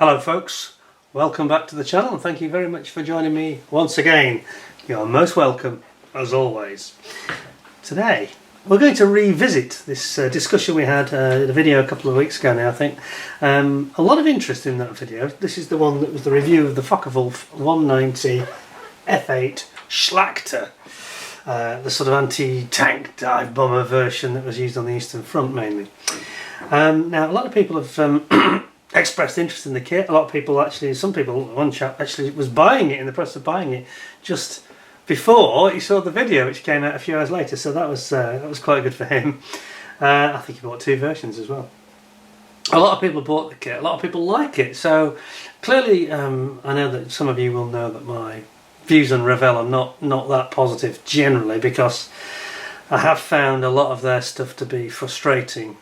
Hello folks, welcome back to the channel and thank you very much for joining me once again. You're most welcome as always. Today we're going to revisit this discussion we had in a video a couple of weeks ago now, I think. A lot of interest in that video. This is the one that was the review of the Revell Fw190 F-8 Schlachter, the sort of anti-tank dive bomber version that was used on the Eastern Front mainly. Now a lot of people have expressed interest in the kit. A lot of people actually, one chap actually was buying it, in the process of buying it just before he saw the video, which came out a few hours later, so that was quite good for him. I think he bought two versions as well. A lot of people bought the kit, a lot of people like it, so clearly I know that some of you will know that my views on Revell are not that positive generally, because I have found a lot of their stuff to be frustrating,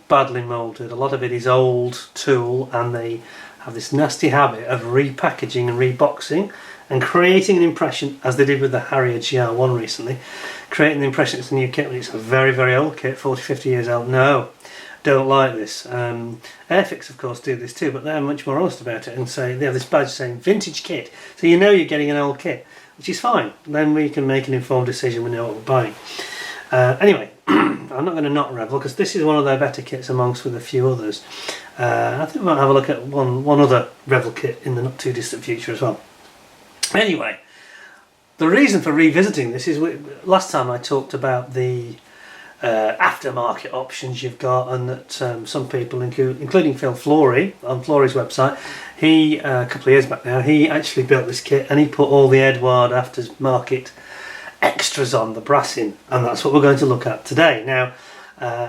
badly moulded. A lot of it is old tool, and they have this nasty habit of repackaging and reboxing and creating an impression, as they did with the Harrier GR1 recently, creating the impression it's a new kit when it's a very, very old kit, 40-50 years old. No, don't like this. Airfix of course do this too, but they're much more honest about it and say they have this badge saying vintage kit, so you know you're getting an old kit, which is fine. Then we can make an informed decision, we know what we're buying. Anyway, I'm not going to knock Revell because this is one of their better kits amongst with a few others. I think we might have a look at one other Revell kit in the not too distant future as well. Anyway, the reason for revisiting this is last time I talked about the aftermarket options you've got, and that some people, including Phil Flory on Flory's website, he a couple of years back now, he actually built this kit and he put all the Eduard aftermarket extras on, the brassing, and that's what we're going to look at today. Now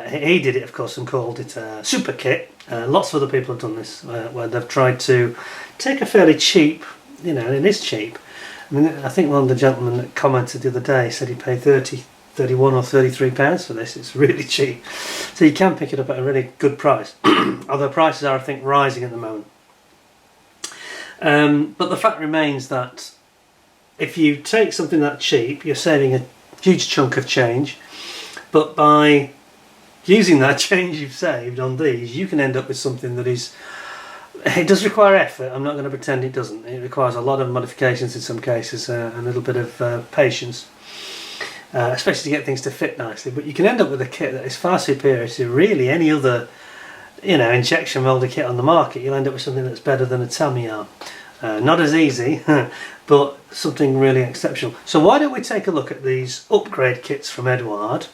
he did it of course and called it a super kit. Lots of other people have done this where they've tried to take a fairly cheap, you know, it is cheap. I mean, I think one of the gentlemen that commented the other day said he paid 31 or 33 pounds for this. It's really cheap, so you can pick it up at a really good price. Although prices are, I think, rising at the moment. But the fact remains that if you take something that cheap, you're saving a huge chunk of change, but by using that change you've saved on these, you can end up with something that is, it does require effort, I'm not going to pretend it doesn't. It requires a lot of modifications in some cases, and a little bit of patience, especially to get things to fit nicely, but you can end up with a kit that is far superior to really any other, you know, injection molded kit on the market. You'll end up with something that's better than a Tamiya. Not as easy, but something really exceptional. So why don't we take a look at these upgrade kits from Eduard.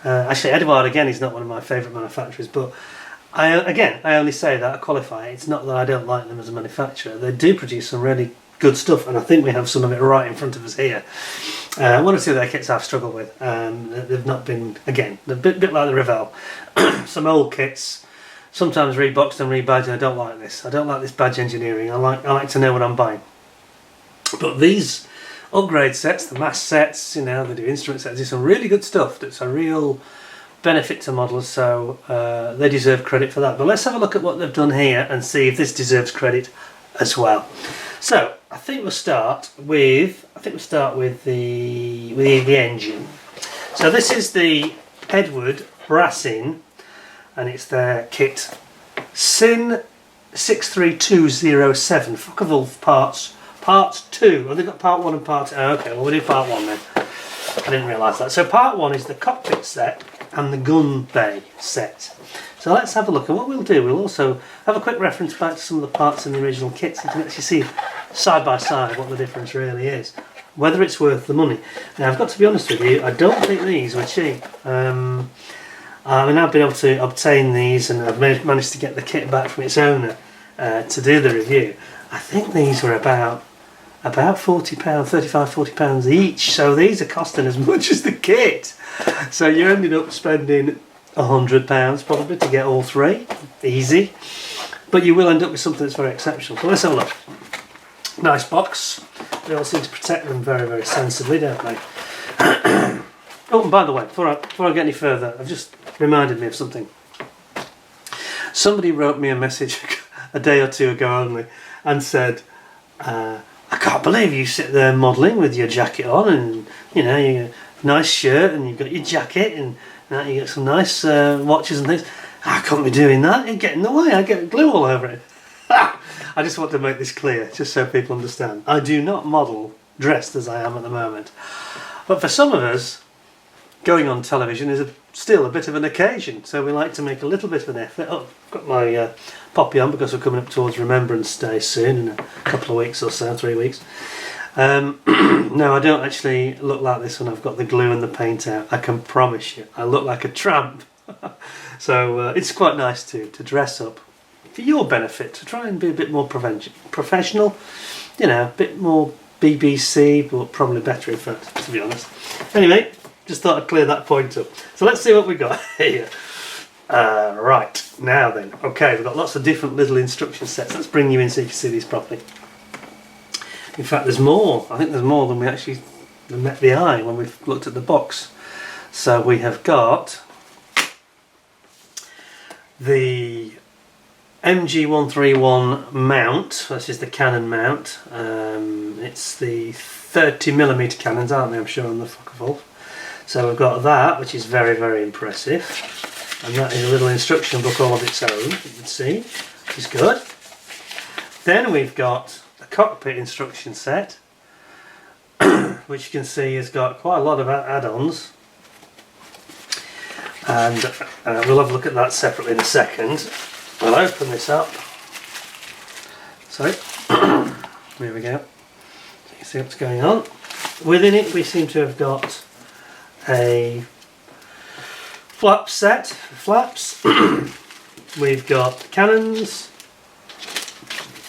Actually, Eduard again is not one of my favourite manufacturers, but I only say that, I qualify it. It's not that I don't like them as a manufacturer. They do produce some really good stuff, and I think we have some of it right in front of us here. One or two of their kits I've struggled with. They've not been, again, they're a bit like the Revell. Some old kits, sometimes reboxed and rebadged. I don't like this. I don't like this badge engineering. I like to know what I'm buying. But these upgrade sets, the mass sets, you know, they do instrument sets, do some really good stuff that's a real benefit to modelers, so they deserve credit for that. But let's have a look at what they've done here and see if this deserves credit as well. So I think we'll start with the engine. So this is the Eduard brassing, and it's their kit SIN 63207 Fw190 parts 2. Oh, they've got part 1 and part 2. Oh, okay, well we'll do part 1 then. I didn't realise that. So part 1 is the cockpit set and the gun bay set. So let's have a look, and what we'll do, we'll also have a quick reference back to some of the parts in the original kit, so you can actually see side by side what the difference really is, whether it's worth the money. Now I've got to be honest with you, I don't think these were cheap. I mean, I've been able to obtain these, and I've managed to get the kit back from its owner to do the review. I think these were about £40, £35–40 each, so these are costing as much as the kit. So you're ending up spending £100 probably to get all three, easy. But you will end up with something that's very exceptional. So let's have a look. Nice box. They all seem to protect them very, very sensibly, don't they? Oh, and by the way, before I get any further, I've just reminded me of something. Somebody wrote me a message a day or two ago only and said, I can't believe you sit there modelling with your jacket on, and you know, you nice shirt, and you've got your jacket, and you get some nice watches and things. I couldn't be doing that, it'd get in the way, I'd get glue all over it. I just want to make this clear, just so people understand. I do not model dressed as I am at the moment. But for some of us, going on television is still a bit of an occasion, so we like to make a little bit of an effort. Oh, I've got my poppy on because we're coming up towards Remembrance Day soon, in a couple of weeks or so, 3 weeks. No, I don't actually look like this when I've got the glue and the paint out. I can promise you, I look like a tramp. So it's quite nice to dress up for your benefit, to try and be a bit more professional, you know, a bit more BBC, but probably better in fact, to be honest. Anyway, just thought I'd clear that point up. So let's see what we got here. Right, now then, okay, we've got lots of different little instruction sets. Let's bring you in so you can see these properly. In fact, there's more. I think there's more than we actually met the eye when we've looked at the box. So we have got the Mg131 Mount. This is the Canon mount. It's the 30mm cannons, aren't they? I'm sure on the Focke-Wulf. So we've got that, which is very, very impressive. And that is a little instruction book all of its own, you can see, which is good. Then we've got the Cockpit Instruction Set, which you can see has got quite a lot of add-ons. And we'll have a look at that separately in a second. We'll open this up. Sorry. There we go. So you can see what's going on. Within it we seem to have got a flap set, flaps. We've got cannons.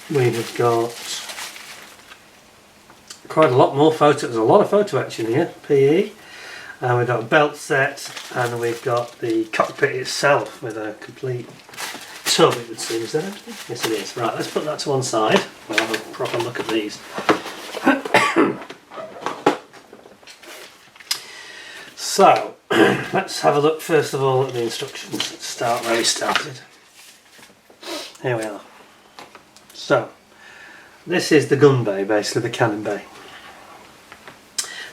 We've got quite a lot more photo. There's a lot of photo action here. PE. And we've got a belt set, and we've got the cockpit itself with a complete tub, it would seem. Is that it? Yes, it is. Right, let's put that to one side. We'll have a proper look at these. So, let's have a look first of all at the instructions. Let's start where we started. Here we are. So, this is the gun bay, basically the cannon bay.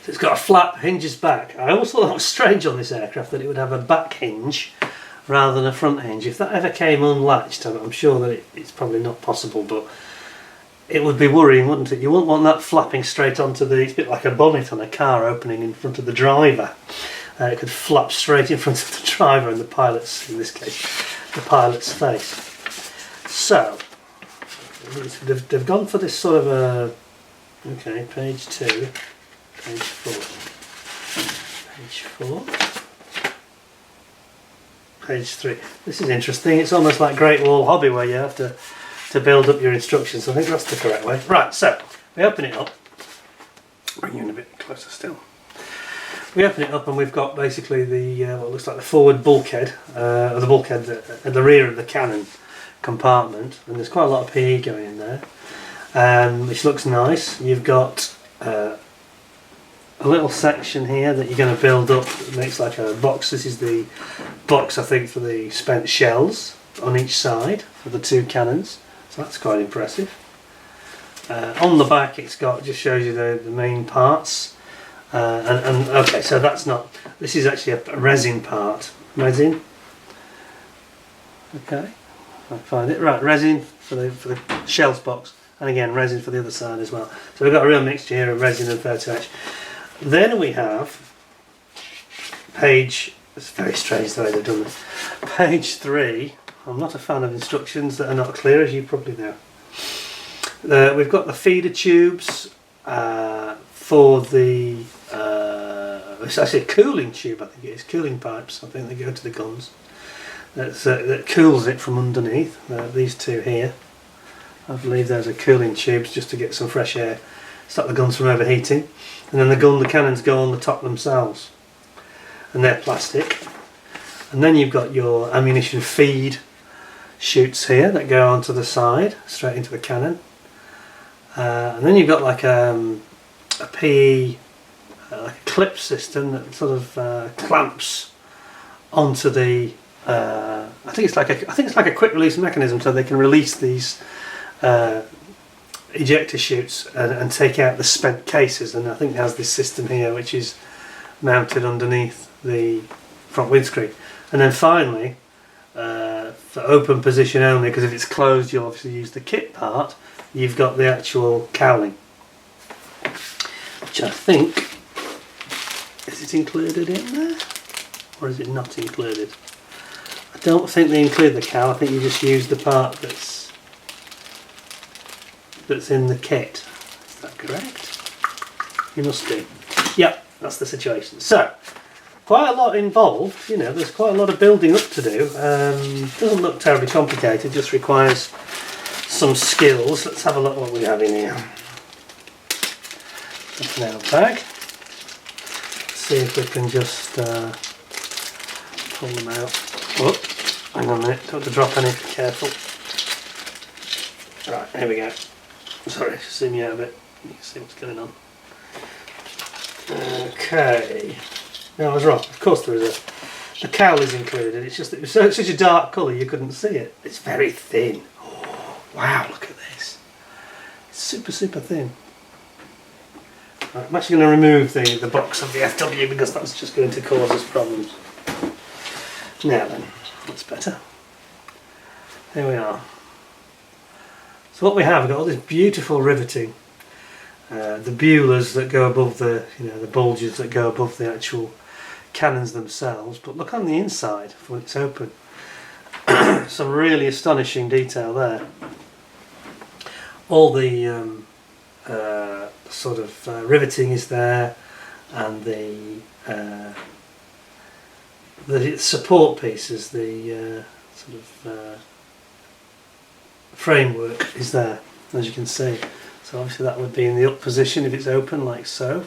So it's got a flap, hinges back. I always thought that was strange on this aircraft, that it would have a back hinge rather than a front hinge. If that ever came unlatched, I'm sure that it's probably not possible, but it would be worrying, wouldn't it? You wouldn't want that flapping straight onto the... It's a bit like a bonnet on a car opening in front of the driver. It could flap straight in front of the driver and the pilot's, in this case, the pilot's face. So, they've gone for this sort of a... Okay, page 2, page 4, page 4, page 3. This is interesting. It's almost like Great Wall Hobby where you have to build up your instructions. I think that's the correct way. Right, so we open it up. Bring you in a bit closer still. We open it up and we've got basically the what looks like the forward bulkhead, or the bulkhead at the rear of the cannon compartment, and there's quite a lot of PE going in there, which looks nice. You've got a little section here that you're going to build up that makes like a box. This is the box, I think, for the spent shells on each side for the two cannons. So that's quite impressive. On the back it's got, just shows you the main parts, and okay, so that's not, this is actually a resin part. Resin, okay, I find it right. Resin for the shells box, and again resin for the other side as well. So we've got a real mixture here of resin and photo etch. Then we have page, it's very strange the way they've done this, page 3. I'm not a fan of instructions that are not clear, as you probably know. We've got the feeder tubes for the, it's actually a cooling tube, I think it is, cooling pipes, I think they go to the guns. That cools it from underneath, these two here. I believe those are cooling tubes just to get some fresh air, stop the guns from overheating. And then the cannons go on the top themselves. And they're plastic. And then you've got your ammunition feed chutes here that go onto the side, straight into the cannon. And then you've got like a PE like a clip system that sort of clamps onto the. I think it's like a quick release mechanism, so they can release these ejector chutes and take out the spent cases. And I think it has this system here, which is mounted underneath the front windscreen. And then finally, for open position only, because if it's closed you'll obviously use the kit part. You've got the actual cowling, which I think, is it included in there or is it not included? I don't think they include the cowl. I think you just use the part that's in the kit. Is that correct? You must do. Yep, that's the situation. So quite a lot involved, you know, there's quite a lot of building up to do. Doesn't look terribly complicated, just requires some skills. Let's have a look what we have in here. That's an out bag. Let's see if we can just pull them out. Oh, hang on a minute, don't have to drop any, careful. Right, here we go. Sorry, zoom you out a bit, you can see what's going on. Okay. No, I was wrong. Of course there is the cowl is included. It's just that it was such a dark colour you couldn't see it. It's very thin. Oh, wow, look at this. It's super thin. Right, I'm actually going to remove the box of the FW because that's just going to cause us problems. Now then, that's better. There we are. So what we have, we've got all this beautiful riveting. The bewlers that go above the, the bulges that go above the actual cannons themselves, but look on the inside when it's open. Some really astonishing detail there. All the sort of riveting is there, and the support pieces, the sort of framework is there, as you can see. So obviously that would be in the up position if it's open, like so.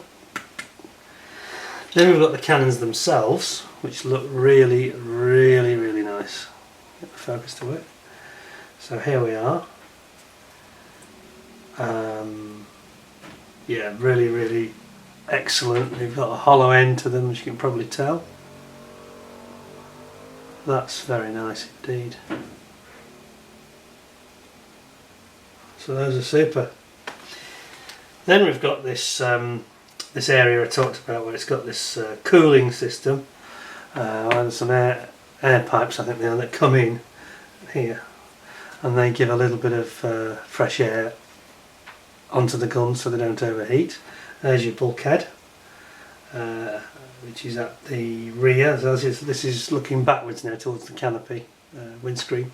Then we've got the cannons themselves, which look really nice. Get the focus to work. So here we are. Yeah, really excellent. They've got a hollow end to them, as you can probably tell. That's very nice indeed. So those are super. Then we've got this this area I talked about where it's got this cooling system and some air pipes, I think they are, that come in here, and they give a little bit of fresh air onto the gun so they don't overheat. There's your bulkhead, which is at the rear. So this is looking backwards now towards the canopy windscreen.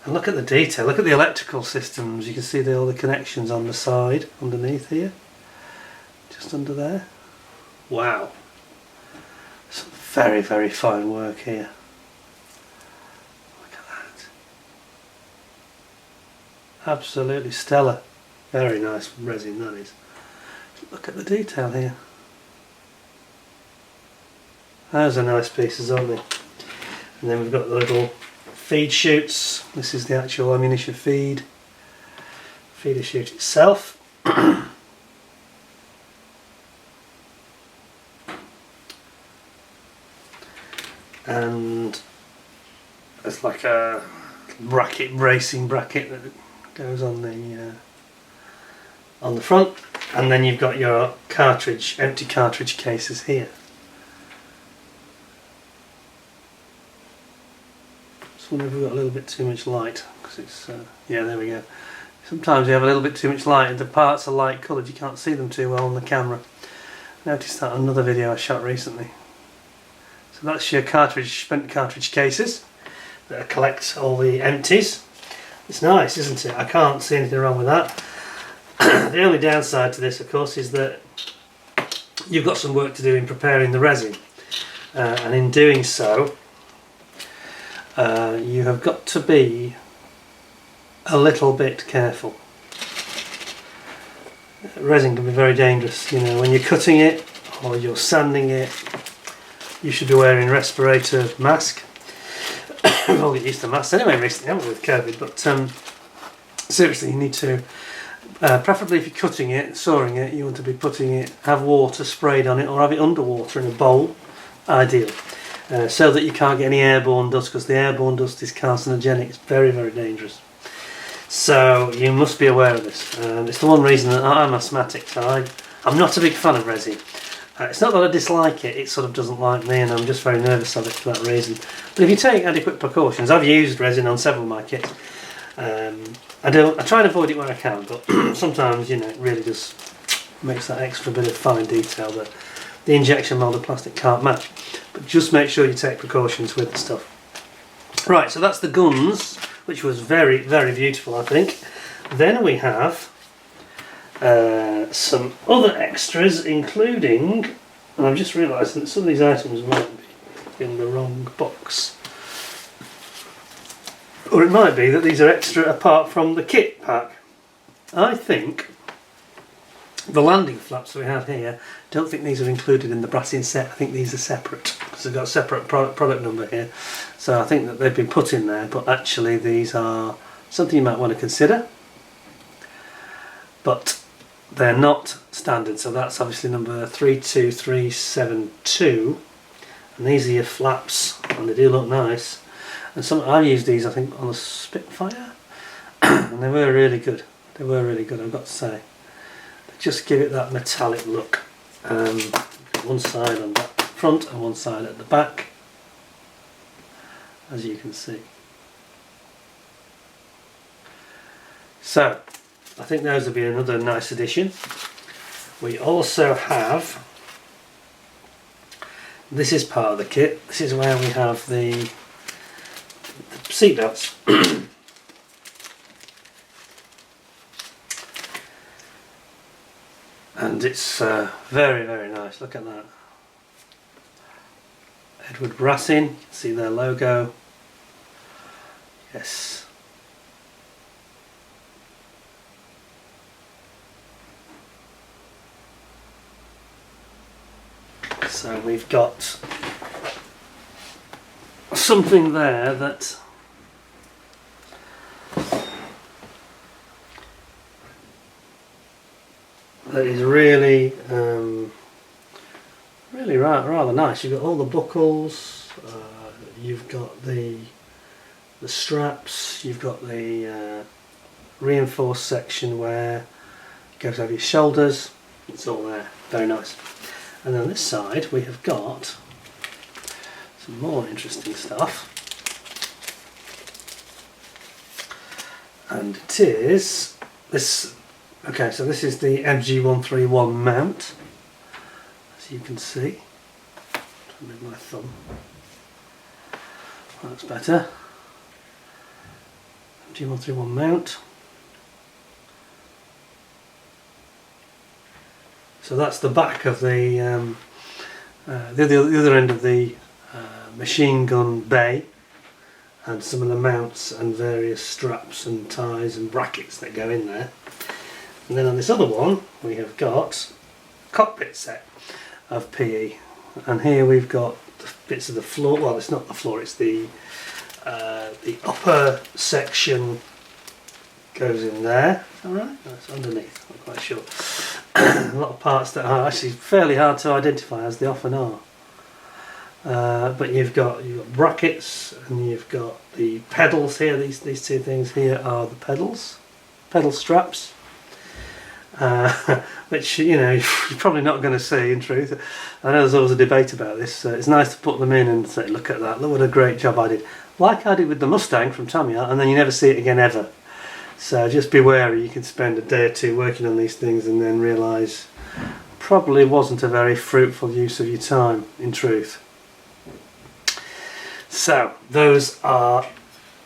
And look at the detail, look at the electrical systems. You can see all the connections on the side, underneath here, just under there. Wow, some very fine work here. Look at that. Absolutely stellar. Very nice resin that is. Look at the detail here. Those are nice pieces, aren't they? And then we've got the little feed chutes. This is the actual ammunition feeder chute itself. And there's like a bracket, bracing bracket that goes on the front, and then you've got your cartridge, empty cartridge cases here. Just wonder if we've got a little bit too much light, because it's yeah, there we go. Sometimes you have a little bit too much light and the parts are light coloured, you can't see them too well on the camera. I noticed that on another video I shot recently. So that's your cartridge, spent cartridge cases that collect all the empties. It's nice, isn't it? I can't see anything wrong with that. The only downside to this, of course, is that you've got some work to do in preparing the resin, and in doing so you have got to be a little bit careful. Resin can be very dangerous, when you're cutting it or you're sanding it. You should be wearing respirator mask. We've all got used to masks anyway recently, haven't we, with COVID, but seriously, you need to, preferably if you're cutting it, sawing it, you want to be have water sprayed on it, or have it underwater in a bowl, ideal, so that you can't get any airborne dust, because the airborne dust is carcinogenic. It's very dangerous. So you must be aware of this. It's the one reason that I'm asthmatic, so I'm not a big fan of resin. It's not that I dislike it, it sort of doesn't like me, and I'm just very nervous of it for that reason. But if you take adequate precautions, I've used resin on several of my kits. I try and avoid it when I can, but sometimes, you know, it really just makes that extra bit of fine detail that the injection moulded plastic can't match. But just make sure you take precautions with the stuff. Right, so that's the guns, which was very, very beautiful, I think. Then we have some other extras, including, and I've just realised that some of these items might be in the wrong box. Or it might be that these are extra apart from the kit pack. I think the landing flaps we have here, don't think these are included in the brassing set. I think these are separate, because they've got a separate product number here. So I think that they've been put in there, but actually these are something you might want to consider. But they're not standard, so that's obviously number 32372. And these are your flaps, and they do look nice. And I used these, I think, on the Spitfire, and they were really good. They were really good, I've got to say. They just give it that metallic look. One side on the front and one side at the back, as you can see. So, I think those will be another nice addition. We also have, this is part of the kit, this is where we have the seat belts. And it's very, very nice. Look at that. Eduard brassing, you can see their logo. Yes. So we've got something there that is really, really rather nice. You've got all the buckles, you've got the straps, you've got the reinforced section where it goes over your shoulders. It's all there, very nice. And on this side we have got some more interesting stuff, and it is this. Okay, so this is the Mg131 Mount, as you can see. With my thumb, that's better. Mg131 Mount. So that's the back of the other end of the machine gun bay, and some of the mounts and various straps and ties and brackets that go in there. And then on this other one we have got a cockpit set of PE, and here we've got bits of the floor. Well, it's not the floor, it's the upper section goes in there. Alright, that's underneath, I'm not quite sure. A lot of parts that are actually fairly hard to identify, as they often are. But you've got brackets, and you've got the pedals here. These two things here are the pedal straps. Which, you know, you're probably not going to see, in truth. I know there's always a debate about this. It's nice to put them in and say, look at that, look what a great job I did. Like I did with the Mustang from Tamiya, and then you never see it again ever. So just be wary, you can spend a day or two working on these things and then realise probably wasn't a very fruitful use of your time, in truth. So, those are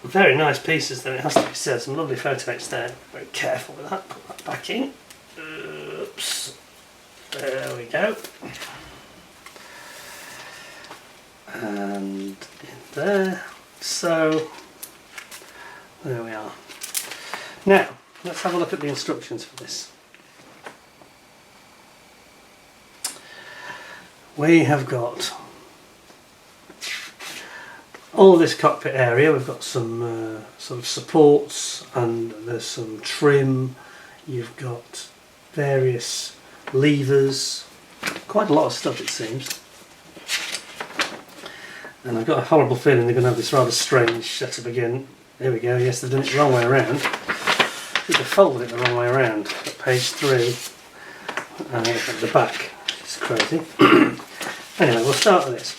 very nice pieces, then, it has to be said. Some lovely photos there. Very careful with that, put that back in. Oops. There we go. And in there. So, there we are. Now, let's have a look at the instructions for this. We have got all of this cockpit area. We've got some sort of supports, and there's some trim. You've got various levers, quite a lot of stuff it seems. And I've got a horrible feeling they're going to have this rather strange setup again. There we go, yes, they've done it the wrong way around. I think they folded it the wrong way around. At page 3, at the back. It's crazy. Anyway, we'll start with this.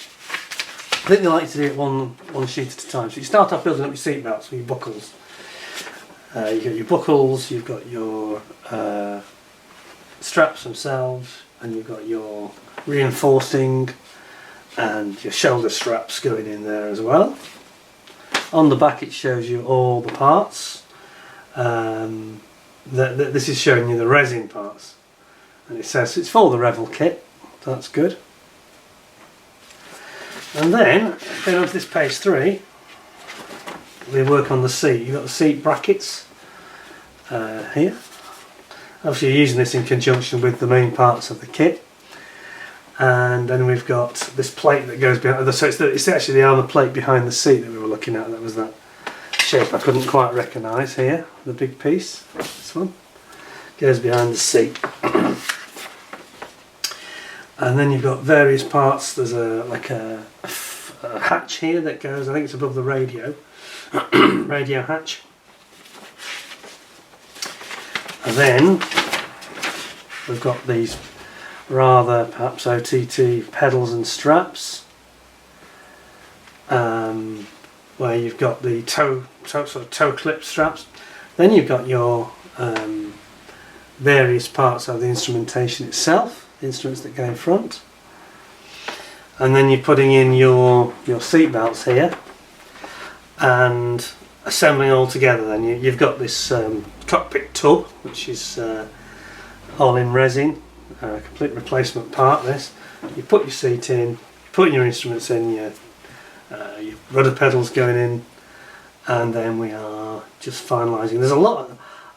I think they like to do it one sheet at a time. So you start off building up your seat belts with your buckles. You've got your buckles, you've got your straps themselves, and you've got your reinforcing and your shoulder straps going in there as well. On the back it shows you all the parts. This is showing you the resin parts, and it says it's for the Revel kit, so that's good. And then going on to this page 3, we work on the seat. You've got the seat brackets here. Obviously you're using this in conjunction with the main parts of the kit. And then we've got this plate that goes behind, so it's actually the armour plate behind the seat that we were looking at. That was that shape I couldn't quite recognise here, the big piece. This one goes behind the seat. And then you've got various parts. There's a hatch here that goes, I think it's above the radio, radio hatch. And then we've got these rather perhaps OTT pedals and straps, where you've got the sort of toe clip straps. Then you've got your various parts of the instrumentation itself, the instruments that go in front, and then you're putting in your seat belts here and assembling all together. Then you've got this cockpit tub, which is all in resin, a complete replacement part. This, you put your seat in, put your instruments in, your rudder pedals going in, and then we are just finalising. There's a lot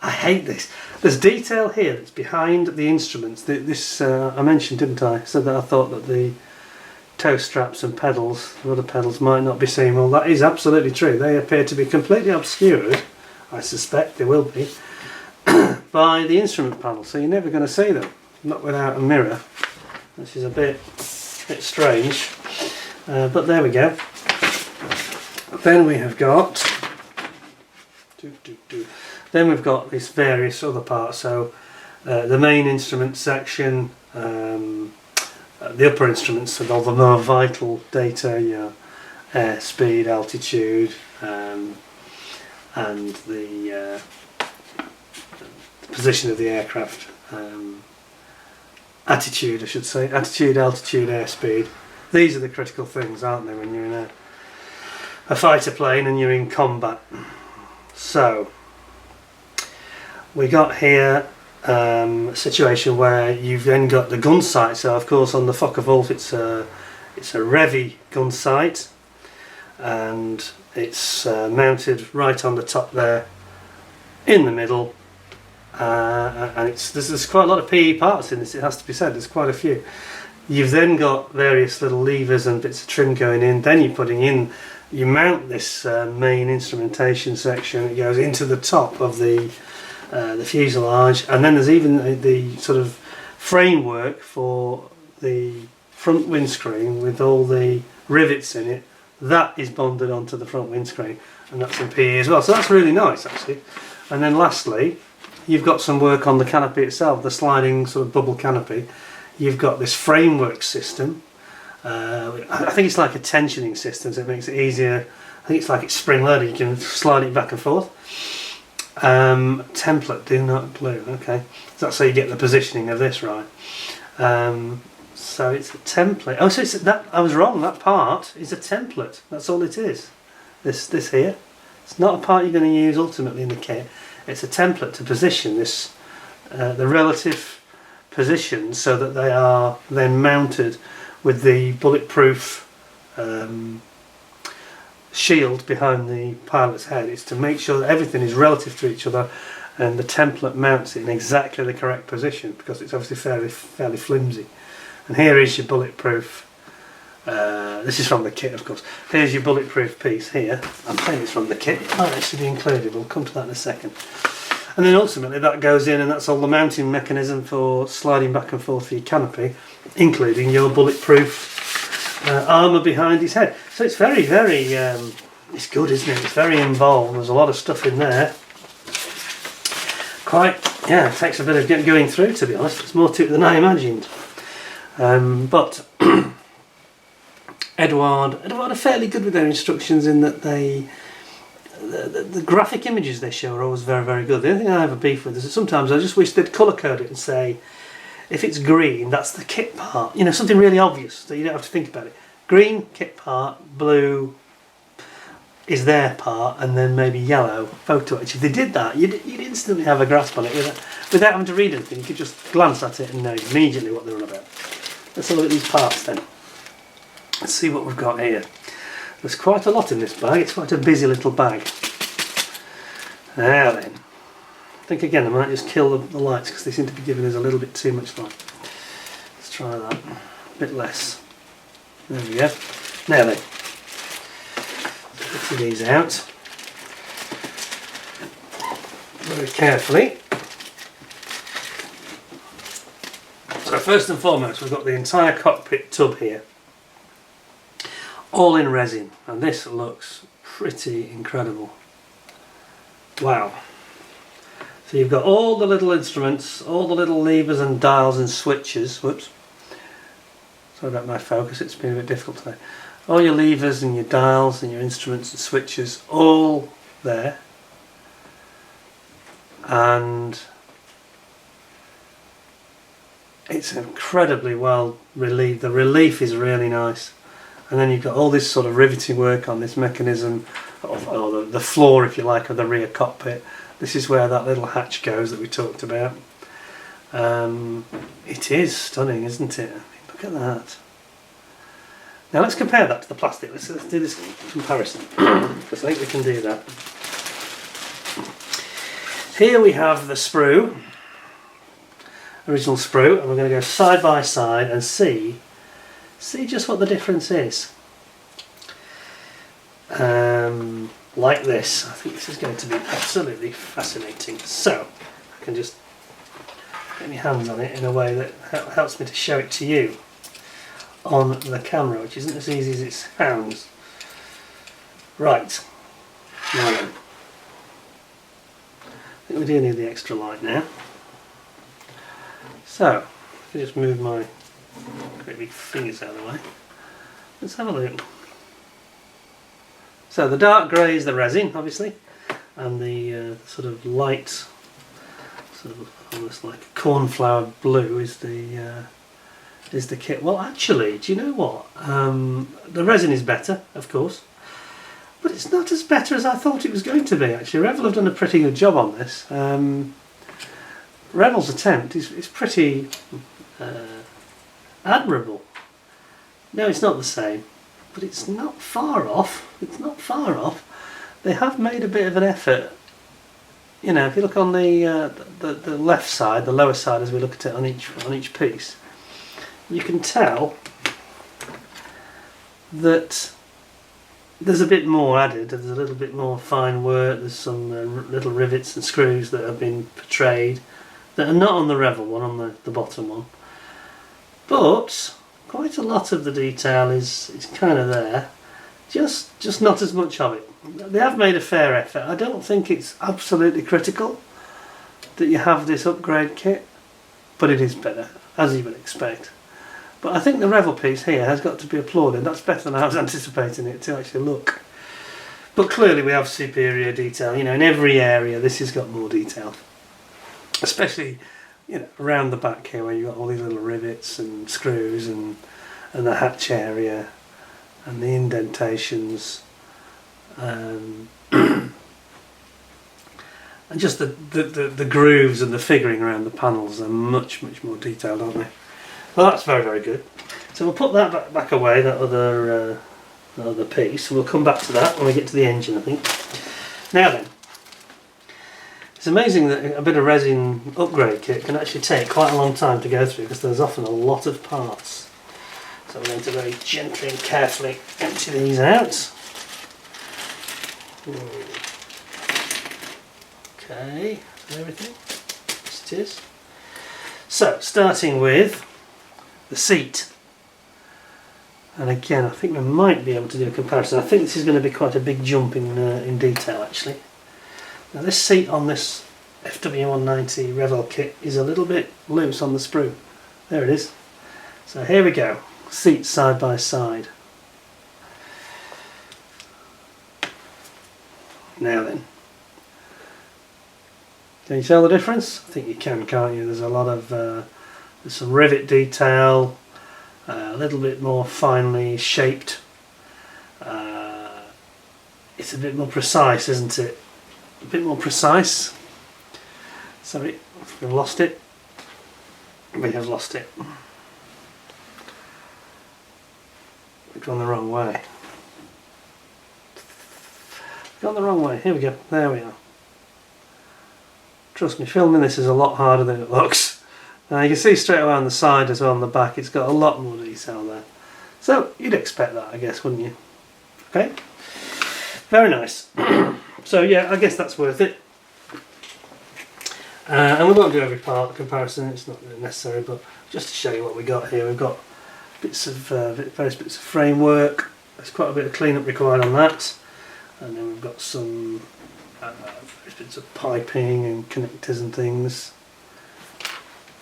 I hate this. There's detail here that's behind the instruments. This I mentioned, didn't I? Said that I thought that the toe straps and pedals, rudder pedals, might not be seen. Well, that is absolutely true. They appear to be completely obscured, I suspect they will be, by the instrument panel. So you're never going to see them, not without a mirror, which is a bit strange. But there we go. Then we have got. Then we've got these various other parts. So the main instrument section, the upper instruments with all the more vital data, your air speed, altitude, and the position of the aircraft, attitude, I should say, attitude, altitude, airspeed. These are the critical things, aren't they, when you're in a fighter plane and you're in combat. So we got here a situation where you've then got the gun sight. So of course on the Focke-Wulf it's a Revi gun sight, and it's mounted right on the top there, in the middle, and there's quite a lot of PE parts in this, it has to be said. There's quite a few. You've then got various little levers and bits of trim going in. Then you're putting in, you mount this main instrumentation section. It goes into the top of the fuselage, and then there's even the sort of framework for the front windscreen with all the rivets in it. That is bonded onto the front windscreen, and that's in PE as well. So that's really nice, actually. And then lastly, you've got some work on the canopy itself, the sliding sort of bubble canopy. You've got this framework system. I think it's like a tensioning system, so it makes it easier. I think it's like it's spring loaded, you can slide it back and forth. Template, do not glue. Okay, so that's how you get the positioning of this right. So it's a template. Oh, so it's that, I was wrong. That part is a template. That's all it is. This here. It's not a part you're going to use ultimately in the kit. It's a template to position this, the relative positions, so that they are then mounted with the bulletproof shield behind the pilot's head. It's to make sure that everything is relative to each other, and the template mounts it in exactly the correct position, because it's obviously fairly flimsy. And here is your bulletproof. This is from the kit, of course. Here's your bulletproof piece here. I'm saying it's from the kit. It might actually be included. We'll come to that in a second. And then ultimately that goes in, and that's all the mounting mechanism for sliding back and forth for your canopy, including your bulletproof armour behind his head. So it's very, it's good, isn't it? It's very involved. There's a lot of stuff in there. Quite, yeah, it takes a bit of going through, to be honest. There's more to it than I imagined. But Eduard are fairly good with their instructions in that the graphic images they show are always very, very good. The only thing I have a beef with is that sometimes I just wish they'd colour code it and say, if it's green, that's the kit part. You know, something really obvious that you don't have to think about it. Green, kit part, blue is their part, and then maybe yellow, photo etch. If they did that, you'd instantly have a grasp on it. Without having to read anything, you could just glance at it and know immediately what they're on about. Let's have a look at these parts then. Let's see what we've got here. There's quite a lot in this bag. It's quite a busy little bag. Now then, I think again I might just kill the lights because they seem to be giving us a little bit too much light. Let's try that. A bit less. There we go. Now then, get these out very carefully. So first and foremost, we've got the entire cockpit tub here, all in resin, and this looks pretty incredible. Wow. So you've got all the little instruments, all the little levers and dials and switches. Whoops. Sorry about my focus, it's been a bit difficult today. All your levers and your dials and your instruments and switches, all there. And it's incredibly well relieved. The relief is really nice. And then you've got all this sort of riveting work on this mechanism, or the floor, if you like, of the rear cockpit. This is where that little hatch goes that we talked about. It is stunning, isn't it? I mean, look at that. Now let's compare that to the plastic. Let's do this comparison, because I think we can do that. Here we have the sprue, original sprue, and we're going to go side by side and see just what the difference is. Like this. I think this is going to be absolutely fascinating. So I can just get my hands on it in a way that helps me to show it to you on the camera, which isn't as easy as it sounds. Right, now then, I think we do need the extra light now. So, if I just move my great big fingers out of the way, let's have a look. So the dark grey is the resin, obviously, and the sort of light, sort of almost like a cornflower blue is the kit. Well, actually, do you know what? The resin is better, of course, but it's not as better as I thought it was going to be. Actually, Revel have done a pretty good job on this. Revel's attempt is pretty admirable. No, it's not the same, but it's not far off. It's not far off. They have made a bit of an effort. You know, if you look on the left side, the lower side, as we look at it on each piece, you can tell that there's a bit more added. There's a little bit more fine work. There's some little rivets and screws that have been portrayed that are not on the Revel one, on the bottom one. But quite a lot of the detail is kind of there. Just not as much of it. They have made a fair effort. I don't think it's absolutely critical that you have this upgrade kit, but it is better, as you would expect. But I think the Revel piece here has got to be applauded. That's better than I was anticipating it to actually look. But clearly we have superior detail. You know, in every area this has got more detail. Especially, you know, around the back here where you've got all these little rivets and screws and the hatch area and the indentations. And just the grooves and the figuring around the panels are much more detailed, aren't they? Well, that's very, very good. So we'll put that back away, that other piece, and we'll come back to that when we get to the engine, I think. Now then, it's amazing that a bit of resin upgrade kit can actually take quite a long time to go through, because there's often a lot of parts. So we're going to very gently and carefully empty these out. Okay, everything. Yes, it is. So, starting with the seat. And again, I think we might be able to do a comparison. I think this is going to be quite a big jump in detail, actually. Now, this seat on this Fw190 Revell kit is a little bit loose on the sprue. There it is. So here we go, seats side by side. Now then, can you tell the difference? I think you can, can't you? There's a lot of, there's some rivet detail, a little bit more finely shaped. It's a bit more precise, isn't it? A bit more precise. Sorry, we've lost it. We have lost it. We've gone the wrong way. We've gone the wrong way. Here we go. There we are. Trust me, filming this is a lot harder than it looks. You can see straight away on the side as well, on the back, it's got a lot more detail there. So you'd expect that, I guess, wouldn't you? Okay. Very nice. So yeah, I guess that's worth it. And we won't do every part comparison, it's not really necessary, but just to show you what we got here, we've got bits of various bits of framework. There's quite a bit of cleanup required on that, and then we've got some various bits of piping and connectors and things.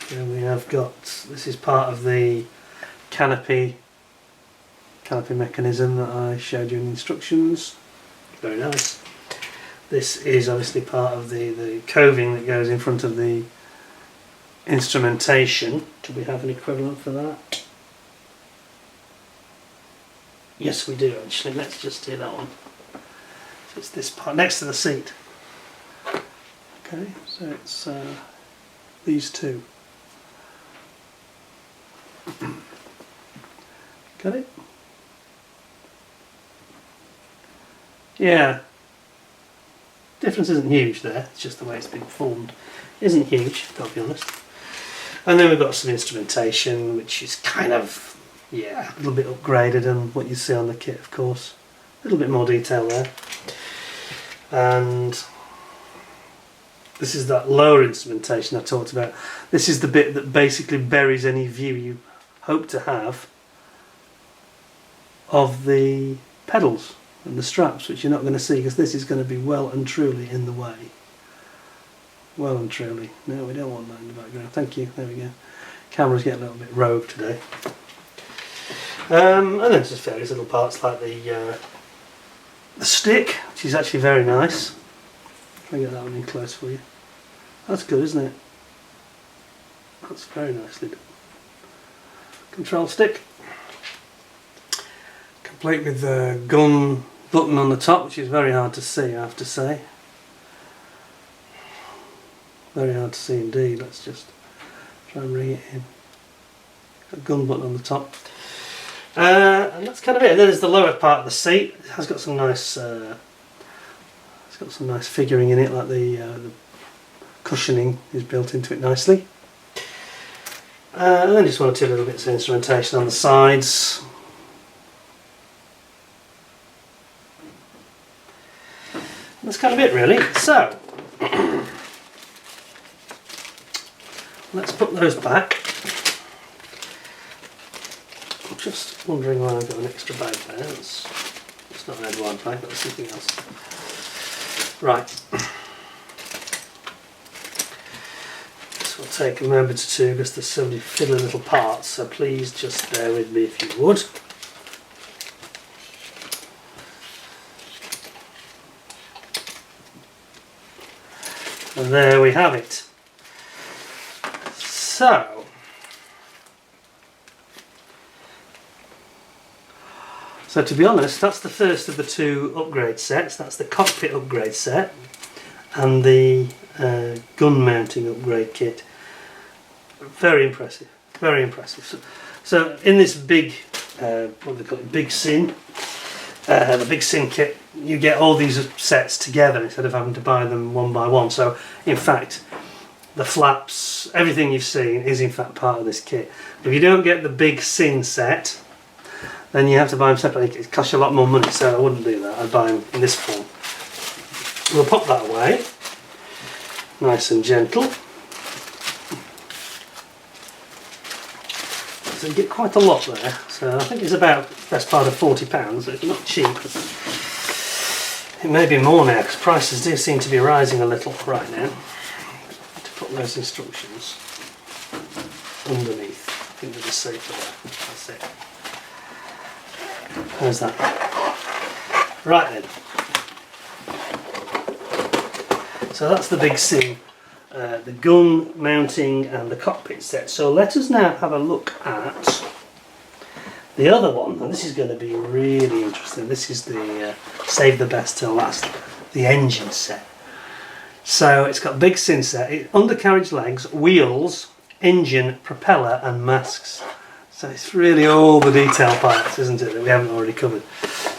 Then we have got, this is part of the canopy mechanism that I showed you in the instructions. Very nice. This is obviously part of the coving that goes in front of the instrumentation. Do we have an equivalent for that? Yes, we do actually. Let's just do that one. So it's this part next to the seat. Okay, so it's these two. Got it? Yeah. Difference isn't huge there, it's just the way it's been formed. Isn't huge, got to be honest. And then we've got some instrumentation, which is kind of, yeah, a little bit upgraded than what you see on the kit, of course. A little bit more detail there. And this is that lower instrumentation I talked about. This is the bit that basically buries any view you hope to have of the pedals and the straps, which you're not going to see because this is going to be well and truly in the way. Well and truly. No, we don't want that in the background. Thank you. There we go. Camera's getting a little bit rogue today. And then just various little parts like the stick, which is actually very nice. Try and get that one in close for you. That's good, isn't it? That's very nicely done. Control stick. Complete with the gun button on the top, which is very hard to see, I have to say. Very hard to see indeed. Let's just try and bring it in. A gun button on the top. And that's kind of it. And then there's the lower part of the seat. It has got some nice figuring in it, like the cushioning is built into it nicely. And then just one or two little bits of instrumentation on the sides. That's kind of it really. So let's put those back. I'm just wondering why I've got an extra bag there. It's not an Eduard bag, that's something else. Right. This will take a moment or two because there's so many fiddly little parts, so please just bear with me if you would. And there we have it. So to be honest, that's the first of the two upgrade sets. That's the Cockpit Upgrade Set and the gun mounting upgrade kit. Very impressive, very impressive. So in this big, what do they call it, Big Sin, the Big Sin kit, you get all these sets together instead of having to buy them one by one. So in fact, the flaps, everything you've seen is in fact part of this kit. If you don't get the Big Sin set, then you have to buy them separately. It costs you a lot more money, so I wouldn't do that. I'd buy them in this form. We'll pop that away, nice and gentle. So you get quite a lot there. So I think it's about the best part of £40, so it's not cheap. It may be more now because prices do seem to be rising a little right now. To put those instructions underneath. think there's a safer there. That's it. How's that? Right then. So that's the Big Sin, the gun mounting and the cockpit set. So let us now have a look at the other one, and this is going to be really interesting. This is the save the best till last, the engine set. So it's got Big Sin set, undercarriage legs, wheels, engine, propeller and masks. So it's really all the detail parts, isn't it, that we haven't already covered.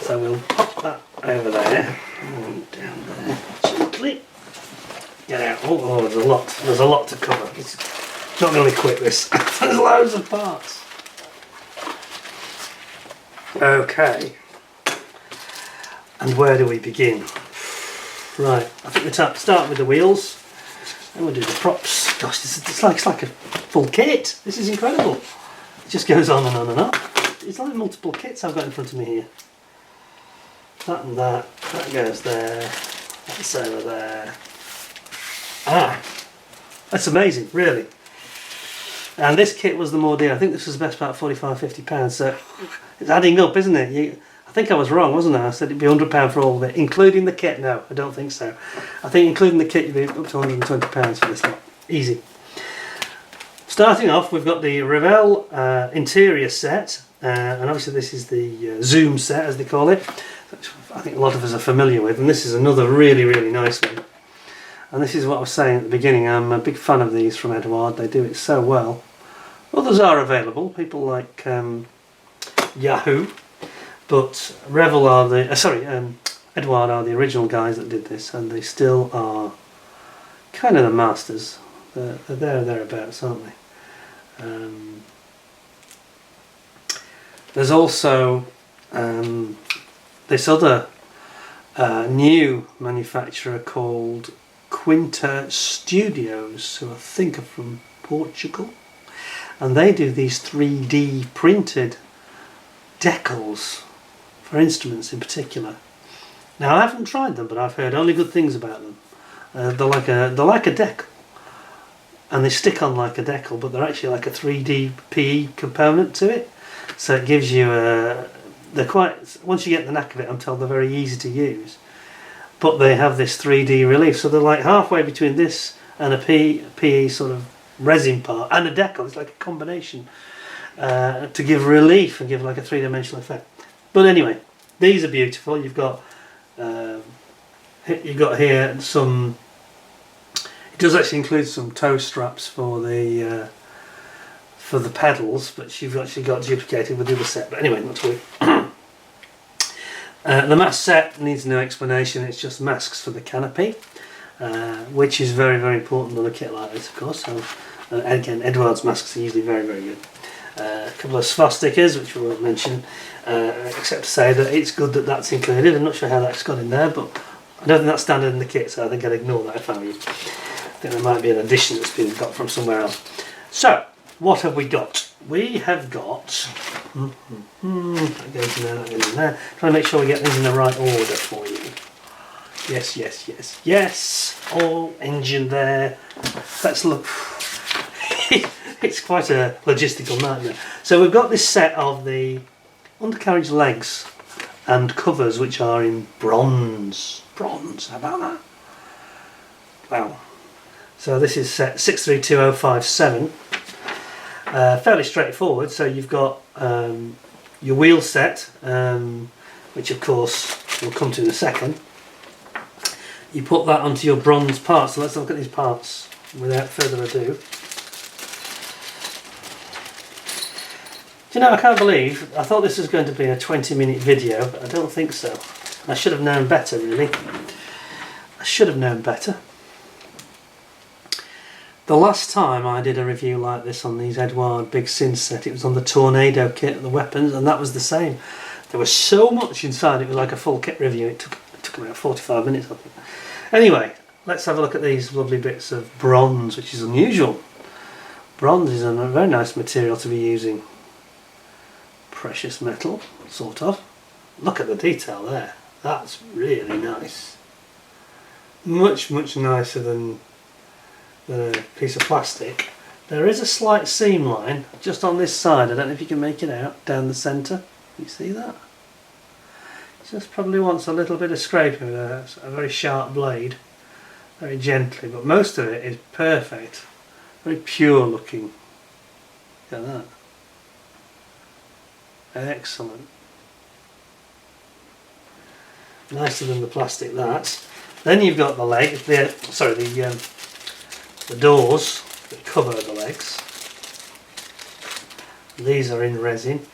So we'll pop that over there and down there gently. Get out. Oh, there's a lot to cover. It's not going to be quick, this. There's loads of parts. Okay. And where do we begin? Right, I think we start with the wheels. Then we'll do the props. Gosh, it's like a full kit. This is incredible. It just goes on and on and on. It's like multiple kits I've got in front of me here. That and that. That goes there. That's over there. Ah, that's amazing, really. And this kit was the more dear. I think this was the best part, £45–50. So it's adding up, isn't it? I think I was wrong, wasn't I? I said it'd be £100 for all of it, including the kit. No, I don't think so. I think including the kit, you'd be up to £120 for this lot. Easy. Starting off, we've got the Revel Interior Set, and obviously this is the Zoom set, as they call it, which I think a lot of us are familiar with. And this is another really, really nice one. And this is what I was saying at the beginning. I'm a big fan of these from Eduard. They do it so well. Others are available. People like Yahoo. But Revel are the Eduard are the original guys that did this, and they still are kind of the masters. They're there or thereabouts, aren't they? There's also this other new manufacturer called Quinta Studios, who I think are from Portugal, and they do these 3D printed decals for instruments in particular. Now I haven't tried them, but I've heard only good things about them. They're like a decal, and they stick on like a decal, but they're actually like a 3D PE component to it. So it gives you they're quite, once you get the knack of it, I'm told they're very easy to use. But they have this 3D relief, so they're like halfway between this and a PE sort of resin part and a decal. It's like a combination to give relief and give like a three-dimensional effect. But anyway, these are beautiful. You've got here some. It does actually include some toe straps for the pedals, but you've actually got duplicated with the other set. But anyway, not to worry. The mask set needs no explanation. It's just masks for the canopy, which is very, very important on a kit like this, of course. So, again, Eduard's masks are usually very, very good. A couple of SFOS stickers, which we won't mention, except to say that it's good that that's included. I'm not sure how that's got in there, but I don't think that's standard in the kit, so I think I'd ignore that if I were you. I think there might be an addition that's been got from somewhere else. So, what have we got? We have got... that goes in there, that goes in there. Trying to make sure we get these in the right order for you. Yes, yes, yes, yes. All engine there. Let's look. It's quite a logistical nightmare. So we've got this set of the undercarriage legs and covers, which are in bronze. Bronze, how about that? Wow. So this is set 632057. Fairly straightforward. So you've got your wheel set, which of course we'll come to in a second. You put that onto your bronze parts. So let's look at these parts without further ado. Do you know, I can't believe, I thought this was going to be a 20-minute video, but I don't think so. I should have known better, really. I should have known better. The last time I did a review like this on these Eduard Big Sin set, it was on the Tornado kit, the weapons, and that was the same. There was so much inside, it was like a full kit review. It took about 45 minutes, I think. Anyway, let's have a look at these lovely bits of bronze, which is unusual. Bronze is a very nice material to be using. Precious metal, sort of. Look at the detail there. That's really nice. Much, much nicer than a piece of plastic, There is a slight seam line just on this side. I don't know if you can make it out down the centre. You see that? Just probably wants a little bit of scraping with a very sharp blade, very gently, but most of it is perfect, very pure looking. Look at that. Excellent. Nicer than the plastic that. Then you've got the leg, the doors that cover the legs. These are in resin,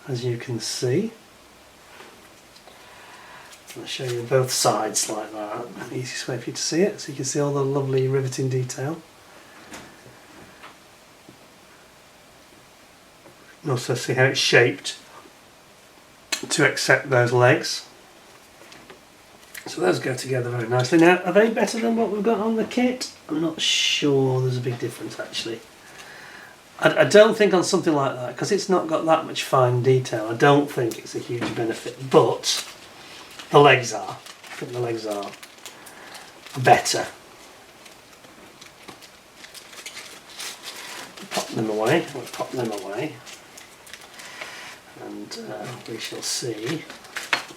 as you can see. I'll show you both sides like that. The easiest way for you to see it, so you can see all the lovely riveting detail. You can also see how it's shaped to accept those legs. So those go together very nicely. Now, are they better than what we've got on the kit? I'm not sure. There's a big difference actually. I don't think on something like that, because it's not got that much fine detail, I don't think it's a huge benefit, but the legs are. I think the legs are better. Pop them away. We'll pop them away. And we shall see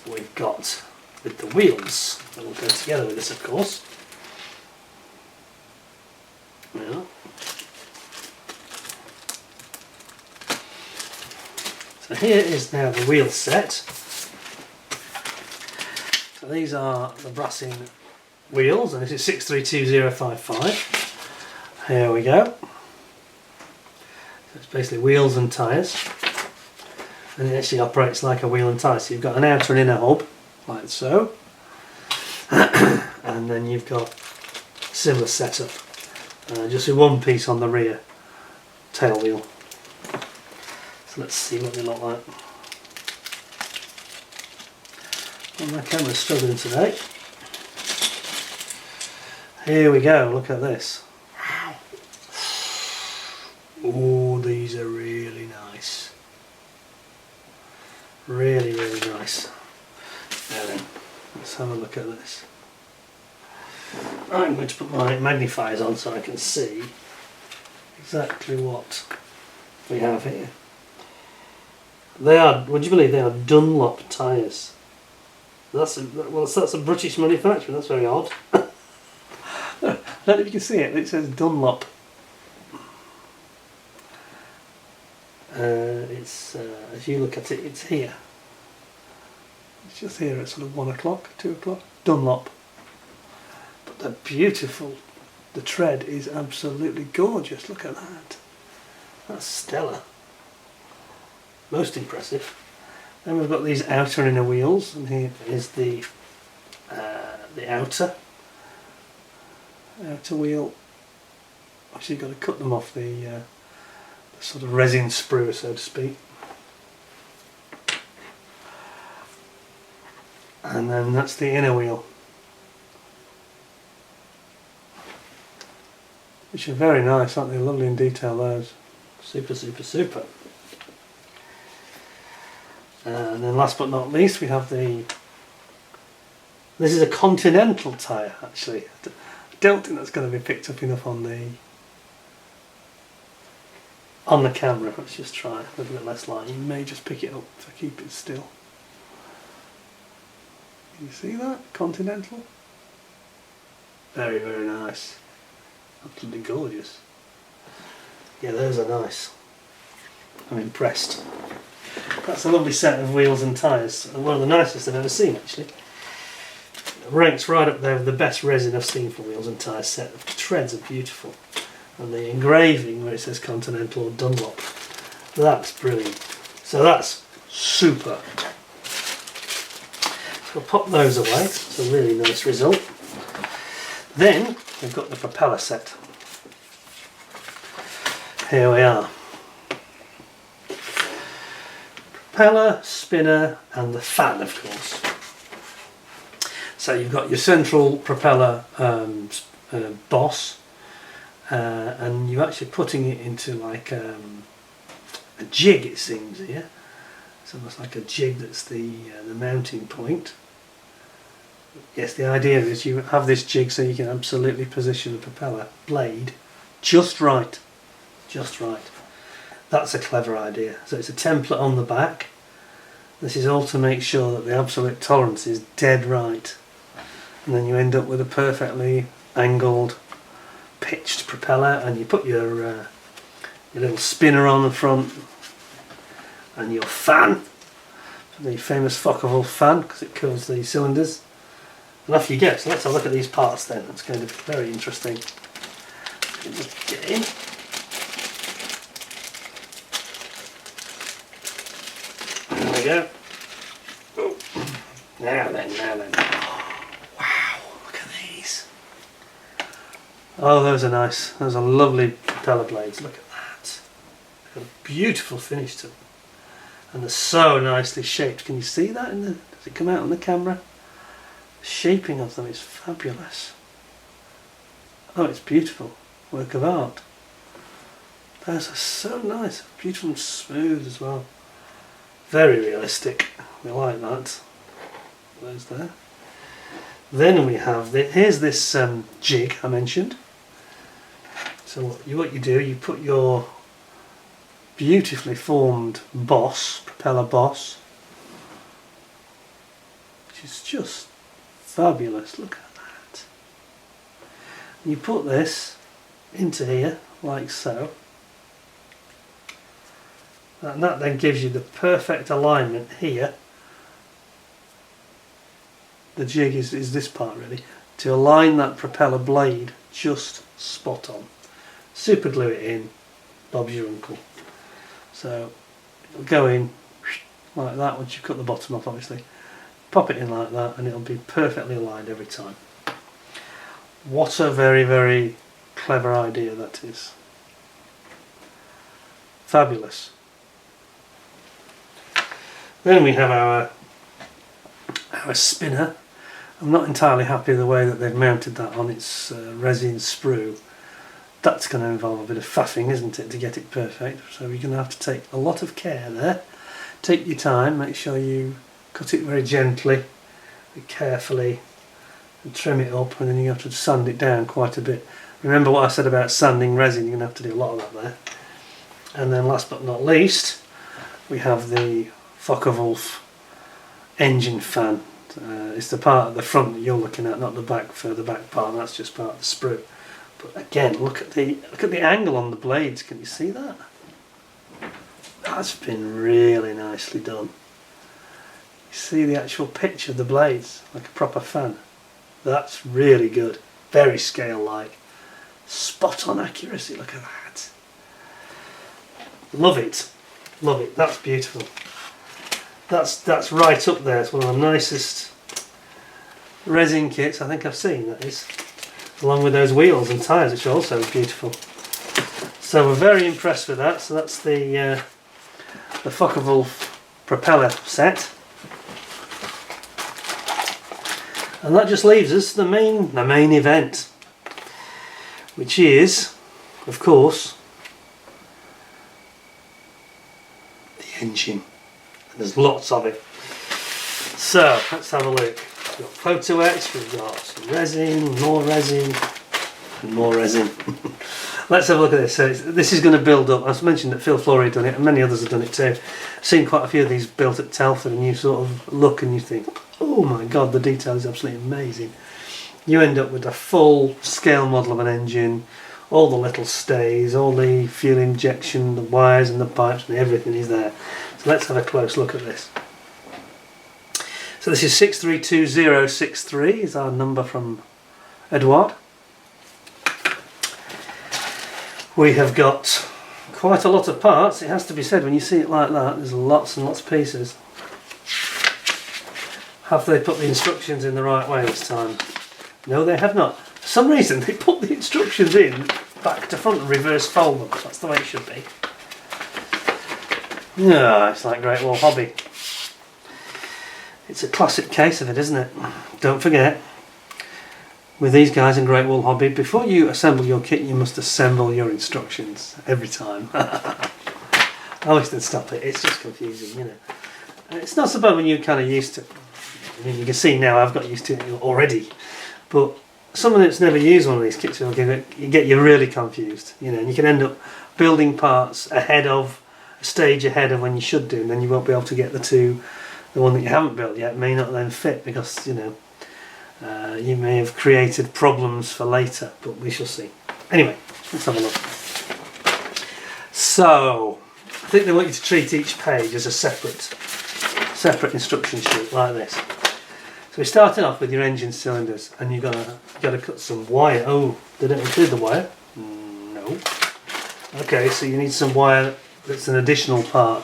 what we've got with the wheels that will go together with this, of course. Yeah. So here is now the wheel set. So these are the brassing wheels, and this is 632055. Here we go. So it's basically wheels and tyres, and it actually operates like a wheel and tyre. So you've got an outer and inner hub, like so, and then you've got a similar setup, just with one piece on the rear tail wheel. So let's see what they look like. Well, my camera's struggling today. Here we go, look at this. Oh, these are really nice. Really, really nice. Now then, let's have a look at this. I'm going to put my magnifiers on so I can see exactly what we have here. They are, would you believe, they are Dunlop tyres. That's a British manufacturer, that's very odd. I don't know if you can see it, it says Dunlop. If you look at it, it's here. It's just here at sort of 1 o'clock, 2 o'clock. Dunlop. But they're beautiful. The tread is absolutely gorgeous. Look at that. That's stellar. Most impressive. Then we've got these outer and inner wheels, and here is the outer wheel. Actually, you've got to cut them off the sort of resin sprue, so to speak. And then that's the inner wheel, which are very nice, aren't they? Lovely in detail, those. Super, super, super. And then last but not least, we have this is a Continental Tyre, actually. I don't think that's going to be picked up enough on the camera. Let's just try a little bit less light. You may just pick it up if I keep it still. Can you see that? Continental? Very, very nice. Absolutely gorgeous. Yeah, those are nice. I'm impressed. That's a lovely set of wheels and tyres. One of the nicest I've ever seen, actually. It ranks right up there with the best resin I've seen for wheels and tyres set. The treads are beautiful. And the engraving where it says Continental or Dunlop, that's brilliant. So that's super. So we'll pop those away. It's a really nice result. Then we've got the propeller set. Here we are. Propeller, spinner, and the fan, of course. So you've got your central propeller boss, and you're actually putting it into like a jig, it seems here. It's almost like a jig that's the mounting point. Yes, the idea is you have this jig so you can absolutely position the propeller blade just right. just right. That's a clever idea. So it's a template on the back. This is all to make sure that the absolute tolerance is dead right. And then you end up with a perfectly angled, pitched propeller, and you put your little spinner on the front, and your fan, the famous Fw190 fan, because it covers the cylinders. And off you go. So let's have a look at these parts then. It's going to be very interesting. Just get in. There we go. Oh. Now then. Wow, look at these. Oh, those are nice. Those are lovely propeller blades. Look at that. They've got a beautiful finish to them. And they're so nicely shaped. Can you see that? Does it come out on the camera? The shaping of them is fabulous. Oh, it's beautiful. Work of art. Those are so nice. Beautiful and smooth as well. Very realistic. We like that. Those there. Then we have here's this jig I mentioned. So what you do, you put your beautifully formed propeller boss, which is just fabulous. Look at that. You put this into here like so, and that then gives you the perfect alignment here. The jig is this part really, to align that propeller blade just spot on. Super glue it in, Bob's your uncle. So it'll go in like that once you cut the bottom off, obviously. Pop it in like that and it'll be perfectly aligned every time. What a very, very clever idea that is. Fabulous. Then we have our spinner. I'm not entirely happy with the way that they've mounted that on its resin sprue. That's going to involve a bit of faffing, isn't it, to get it perfect. So you're going to have to take a lot of care there. Take your time, make sure you cut it very gently, very carefully, and trim it up, and then you have to sand it down quite a bit. Remember what I said about sanding resin, you're going to have to do a lot of that there. And then last but not least, we have the Fw190 engine fan. It's the part at the front that you're looking at, not the back, further back part. That's just part of the sprue. But again, look at the angle on the blades. Can you see that? That's been really nicely done. You see the actual pitch of the blades, like a proper fan. That's really good. Very scale-like. Spot on accuracy. Look at that. Love it. Love it. That's beautiful. That's right up there. It's one of the nicest resin kits I think I've seen, that is. Along with those wheels and tyres, which are also beautiful. So we're very impressed with that. So that's the Fw190 propeller set. And that just leaves us the main event, which is, of course, the engine. And there's lots of it. So let's have a look. We've got photo etch, we've got some resin, more resin, and more resin. Let's have a look at this. So this is going to build up. I've mentioned that Phil Flory had done it, and many others have done it too. I've seen quite a few of these built at Telford, and you sort of look and you think, oh my god, the detail is absolutely amazing. You end up with a full scale model of an engine, all the little stays, all the fuel injection, the wires and the pipes, and everything is there. So let's have a close look at this. So this is 632063 is our number from Eduard. We have got quite a lot of parts, it has to be said. When you see it like that, there's lots and lots of pieces. Have they put the instructions in the right way this time? No, they have not. For some reason they put the instructions in back to front and reverse fold them. That's the way it should be. Yeah, it's like Great Wall Hobby. It's a classic case of it, isn't it? Don't forget, with these guys in Great Wall Hobby, before you assemble your kit, you must assemble your instructions every time. I wish they'd stop it. It's just confusing, you know. And it's not so bad when you're kind of used to it. I mean, you can see now I've got used to it already. But someone that's never used one of these kits will get you really confused, you know, and you can end up building parts a stage ahead of when you should do, and then you won't be able to get the one that you haven't built yet may not then fit, because, you know, you may have created problems for later, but we shall see. Anyway, let's have a look. So, I think they want you to treat each page as a separate instruction sheet like this. So we're starting off with your engine cylinders, and you've got to cut some wire. Oh, they don't include the wire? No. Okay, so you need some wire that's an additional part.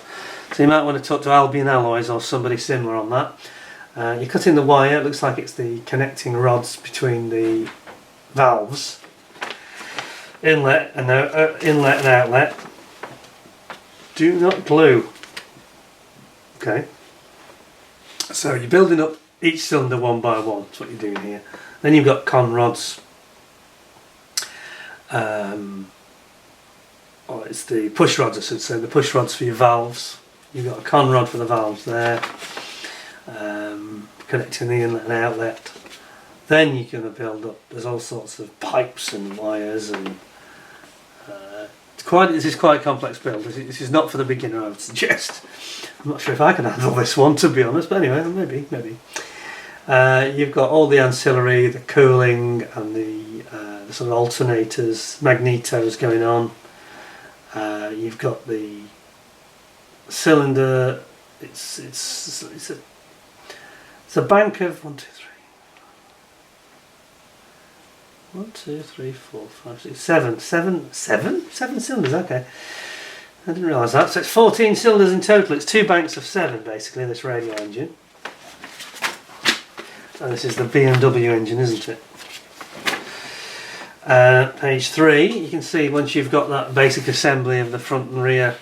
So you might want to talk to Albion Alloys or somebody similar on that. You're cutting the wire. It looks like it's the connecting rods between the valves. Inlet and outlet. Do not glue. Okay. So you're building up each cylinder one by one. That's what you're doing here. Then you've got con rods. It's the push rods, I should say. The push rods for your valves. You've got a con rod for the valves there. Connecting the inlet and outlet. Then you're going to build up. There's all sorts of pipes and wires and. This is quite a complex build. This is not for the beginner, I would suggest. I'm not sure if I can handle this one, to be honest, but anyway, maybe. You've got all the ancillary, the cooling and the sort of alternators, magnetos going on. You've got the cylinder. It's a bank of 7 cylinders, okay. I didn't realise that. So it's 14 cylinders in total. It's 2 banks of 7 basically, this radial engine. And this is the BMW engine, isn't it? Page 3, you can see once you've got that basic assembly of the front and rear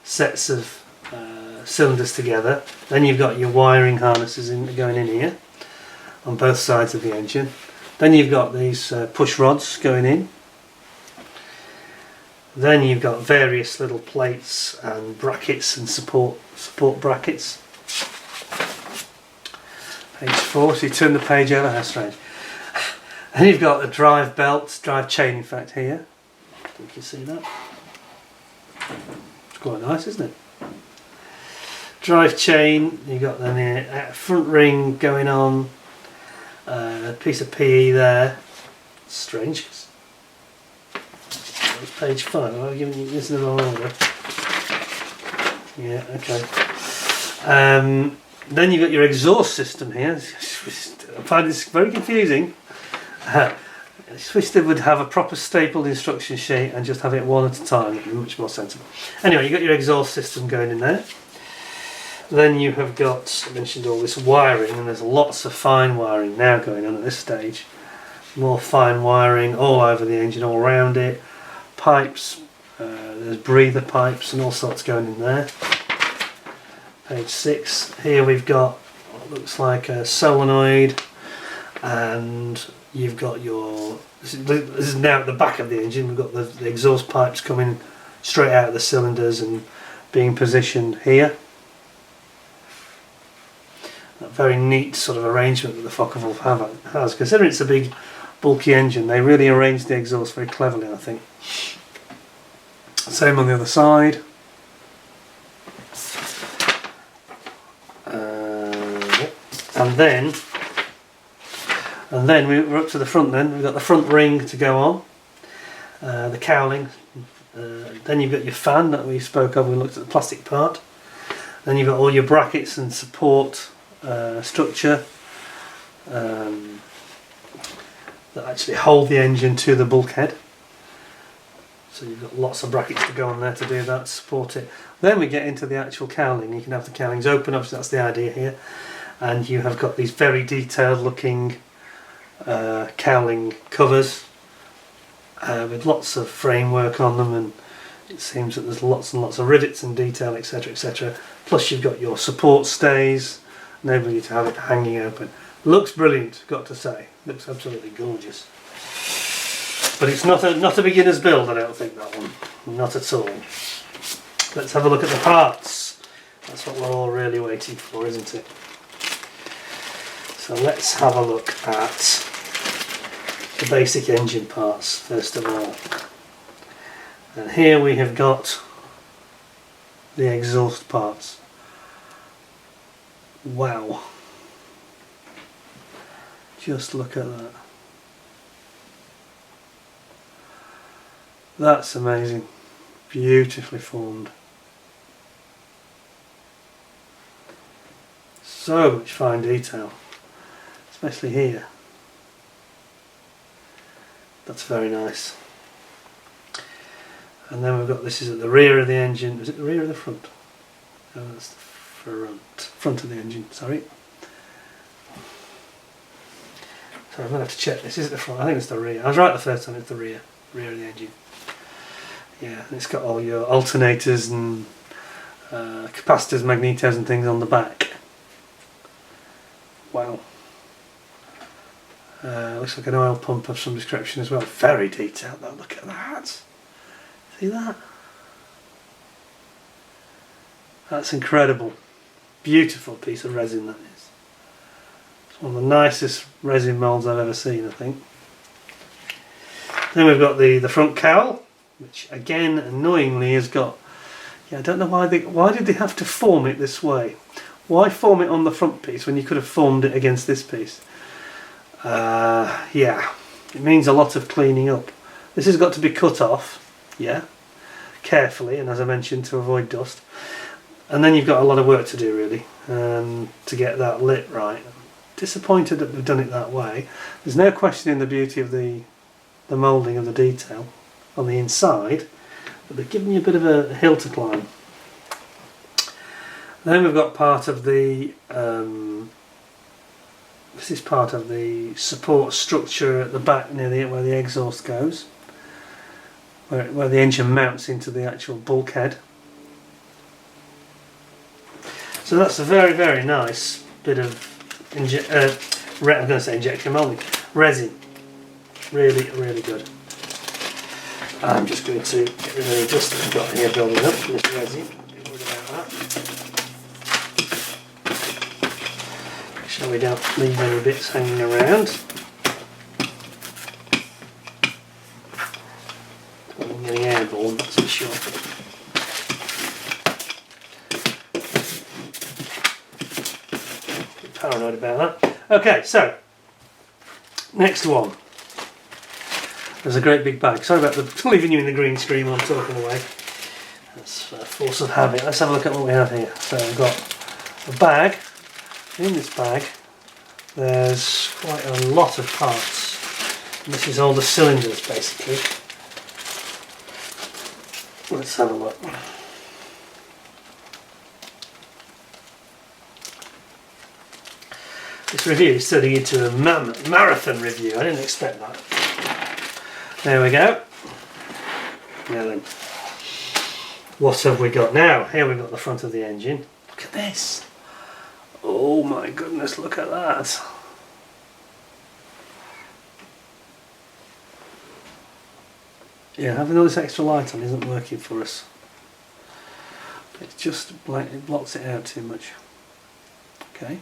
sets of cylinders together, then you've got your wiring harnesses going in here on both sides of the engine. Then you've got these push rods going in. Then you've got various little plates and brackets and support brackets. Page 4, so you turn the page over, how strange. And you've got the drive belt, drive chain in fact here. I think you see that. It's quite nice, isn't it? Drive chain, you've got the front ring going on. A piece of PE there. Strange. That was page 5. I've given you this in the wrong order. Yeah, okay. Then you've got your exhaust system here. I find this very confusing. I wish they would have a proper stapled instruction sheet and just have it one at a time. It would be much more sensible. Anyway, you've got your exhaust system going in there. Then you have got, I mentioned all this wiring, and there's lots of fine wiring now going on at this stage. More fine wiring all over the engine, all around it. Pipes, there's breather pipes and all sorts going in there. Page 6, here we've got what looks like a solenoid, and you've got your, this is now at the back of the engine, we've got the exhaust pipes coming straight out of the cylinders and being positioned here. That very neat sort of arrangement that the Focke-Wulf has. Considering it's a big bulky engine, they really arranged the exhaust very cleverly, I think. Same on the other side. And then we're up to the front then. We've got the front ring to go on. The cowling. Then you've got your fan that we spoke of, we looked at the plastic part. Then you've got all your brackets and support structure that actually hold the engine to the bulkhead. So you've got lots of brackets to go on there to do that, to support it. Then we get into the actual cowling. You can have the cowlings open up, so that's the idea here. And you have got these very detailed looking cowling covers with lots of framework on them, and it seems that there's lots and lots of rivets and detail, etc, etc. Plus you've got your support stays, enabling you to have it hanging open. Looks brilliant, got to say. Looks absolutely gorgeous. But it's not a beginner's build, I don't think, that one. Not at all. Let's have a look at the parts. That's what we're all really waiting for, isn't it? So let's have a look at the basic engine parts first of all. And here we have got the exhaust parts. Wow. Just look at that. That's amazing. Beautifully formed. So much fine detail, especially here. That's very nice. And then we've got, this is at the rear of the engine. Is it the rear or the front? Oh, that's the front of the engine, sorry. So I'm going to have to check this. Is it the front? I think it's the rear. I was right the first time, it's the rear of the engine. Yeah, and it's got all your alternators and capacitors, magnetos and things on the back. Wow. Looks like an oil pump of some description as well. Very detailed though, look at that. See that? That's incredible. Beautiful piece of resin that is. It's one of the nicest resin moulds I've ever seen, I think. Then we've got the front cowl, which again annoyingly has got, yeah, I don't know why did they have to form it this way? Why form it on the front piece when you could have formed it against this piece? Yeah, it means a lot of cleaning up. This has got to be cut off, yeah, carefully, and as I mentioned, to avoid dust. And then you've got a lot of work to do really, to get that lit right. I'm disappointed that we've done it that way. There's no questioning the beauty of the moulding of the detail on the inside, but they've given you a bit of a hill to climb. Then we've got part of the this is part of the support structure at the back near where the exhaust goes, where the engine mounts into the actual bulkhead. So that's a very, very nice bit of I'm going to say injection moulding, resin. Really, really good. I'm just going to get rid of the dust that I've got here building up from this resin. Don't worry about that. Make sure we don't leave any bits hanging around. I'm getting airborne, that's for sure. Paranoid about that. Okay, so next one. There's a great big bag. Sorry about leaving you in the green screen while I'm talking away. That's a force of habit. Let's have a look at what we have here. So we've got a bag. In this bag there's quite a lot of parts. And this is all the cylinders basically. Let's have a look. This review is turning into a marathon review. I didn't expect that. There we go. Now then, what have we got now? Here we've got the front of the engine. Look at this. Oh my goodness, look at that. Yeah, having all this extra light on isn't working for us. It's just like it blocks it out too much. Okay.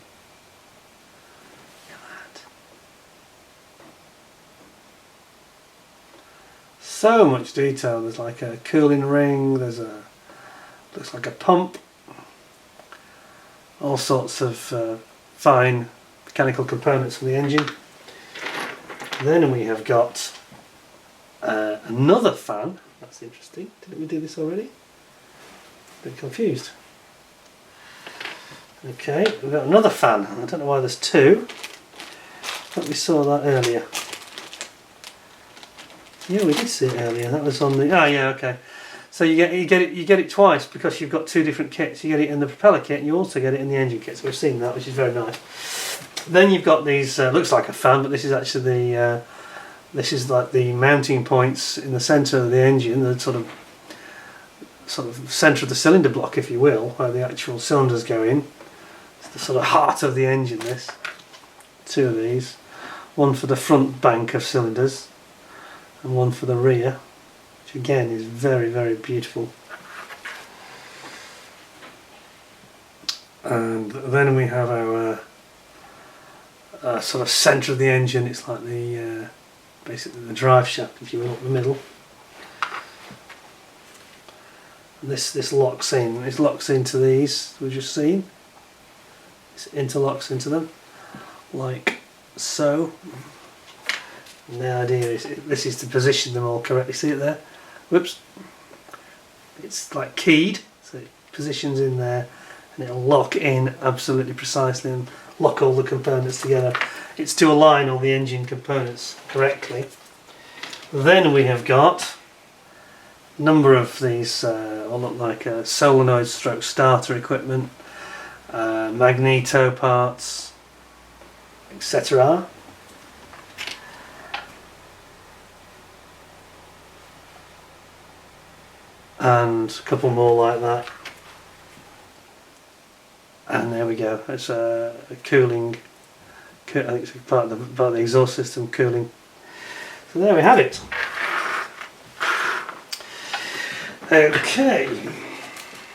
So much detail. There's like a cooling ring, there's a, looks like a pump, all sorts of fine mechanical components for the engine. Then we have got another fan. That's interesting. Didn't we do this already? A bit confused. Okay, we've got another fan. I don't know why there's two. I thought we saw that earlier. Yeah, we did see it earlier. That was on the. Ah, yeah, okay. So you get it twice because you've got two different kits. You get it in the propeller kit, and you also get it in the engine kit. So we've seen that, which is very nice. Then you've got these. Looks like a fan, but this is actually the. This is like the mounting points in the centre of the engine, the sort of centre of the cylinder block, if you will, where the actual cylinders go in. It's the sort of heart of the engine. This. Two of these. One for the front bank of cylinders. And one for the rear, which again is very, very beautiful. And then we have our sort of centre of the engine. It's like the basically the drive shaft, if you will, up the middle. And this locks in. It locks into these we've just seen. This interlocks into them like so. And the idea is this is to position them all correctly. See it there? Whoops. It's like keyed, so it positions in there and it'll lock in absolutely precisely and lock all the components together. It's to align all the engine components correctly. Then we have got a number of these all look like solenoid stroke starter equipment, magneto parts, etc. And a couple more like that. And there we go. It's a cooling. I think it's part of the exhaust system cooling. So there we have it. Okay.